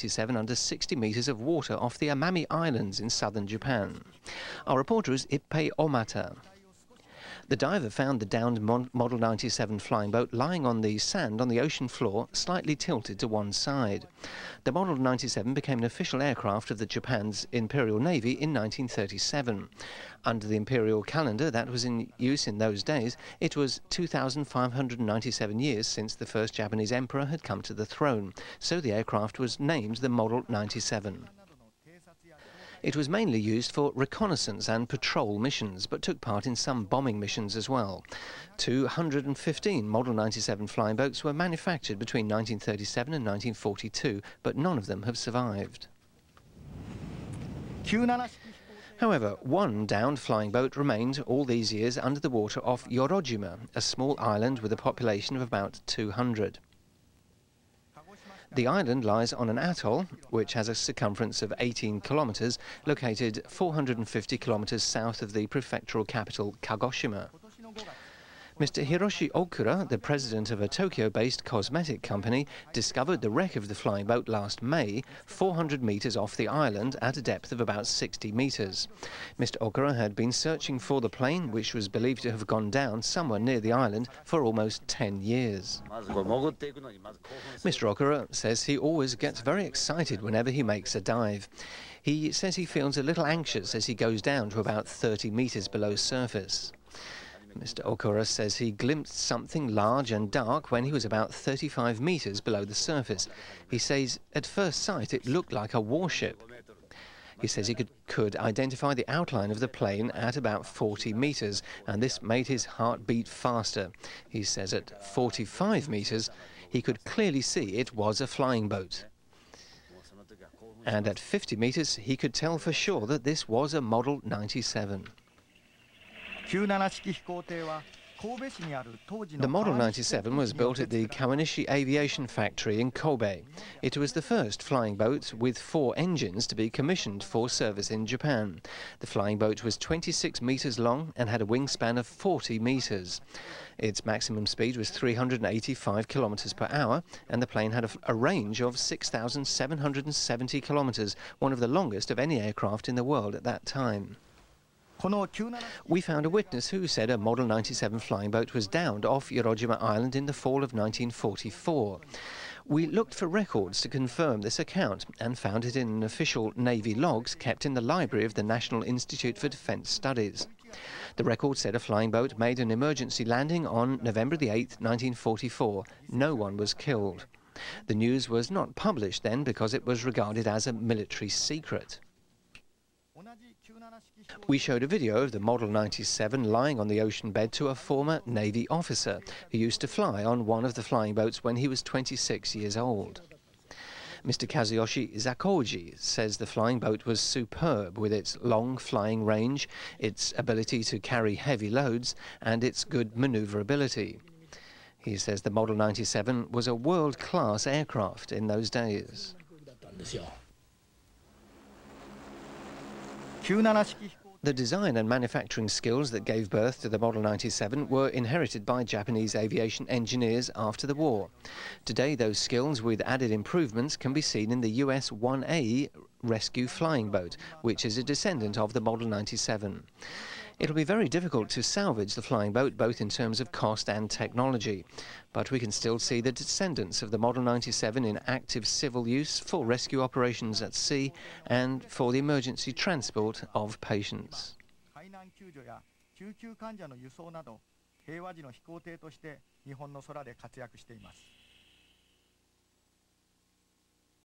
97 under 60 meters of water off the Amami Islands in southern Japan. Our reporter is Ippei Omata. The diver found the downed Model 97 flying boat lying on the sand on the ocean floor, slightly tilted to one side. The Model 97 became an official aircraft of the Japan's Imperial Navy in 1937. Under the imperial calendar that was in use in those days, it was 2,597 years since the first Japanese emperor had come to the throne, so the aircraft was named the Model 97. It was mainly used for reconnaissance and patrol missions, but took part in some bombing missions as well. 215 Model 97 flying boats were manufactured between 1937 and 1942, but none of them have survived. However, one downed flying boat remained all these years under the water off Yorojima, a small island with a population of about 200. The island lies on an atoll, which has a circumference of 18 kilometers, located 450 kilometers south of the prefectural capital, Kagoshima. Mr. Hiroshi Okura, the president of a Tokyo-based cosmetic company, discovered the wreck of the flying boat last May, 400 meters off the island at a depth of about 60 meters. Mr. Okura had been searching for the plane, which was believed to have gone down somewhere near the island, for almost 10 years. Mr. Okura says he always gets very excited whenever he makes a dive. He says he feels a little anxious as he goes down to about 30 meters below surface. Mr. Okura says he glimpsed something large and dark when he was about 35 meters below the surface. He says at first sight it looked like a warship. He says he could identify the outline of the plane at about 40 meters, and this made his heart beat faster. He says at 45 meters he could clearly see it was a flying boat. And at 50 meters he could tell for sure that this was a Model 97. The Model 97 was built at the Kawanishi Aviation Factory in Kobe. It was the first flying boat with 4 engines to be commissioned for service in Japan. The flying boat was 26 meters long and had a wingspan of 40 meters. Its maximum speed was 385 kilometers per hour, and the plane had a range of 6,770 kilometers, one of the longest of any aircraft in the world at that time. We found a witness who said a Model 97 flying boat was downed off Yorojima Island in the fall of 1944. We looked for records to confirm this account and found it in official Navy logs kept in the library of the National Institute for Defence Studies. The record said a flying boat made an emergency landing on November the 8th, 1944. No one was killed. The news was not published then because it was regarded as a military secret. We showed a video of the Model 97 lying on the ocean bed to a former Navy officer who used to fly on one of the flying boats when he was 26 years old. Mr. Kazuyoshi Zakoji says the flying boat was superb with its long flying range, its ability to carry heavy loads, and its good maneuverability. He says the Model 97 was a world-class aircraft in those days. The design and manufacturing skills that gave birth to the Model 97 were inherited by Japanese aviation engineers after the war. Today, those skills, with added improvements, can be seen in the US 1A rescue flying boat, which is a descendant of the Model 97. It'll be very difficult to salvage the flying boat, both in terms of cost and technology. But we can still see the descendants of the Model 97 in active civil use for rescue operations at sea and for the emergency transport of patients.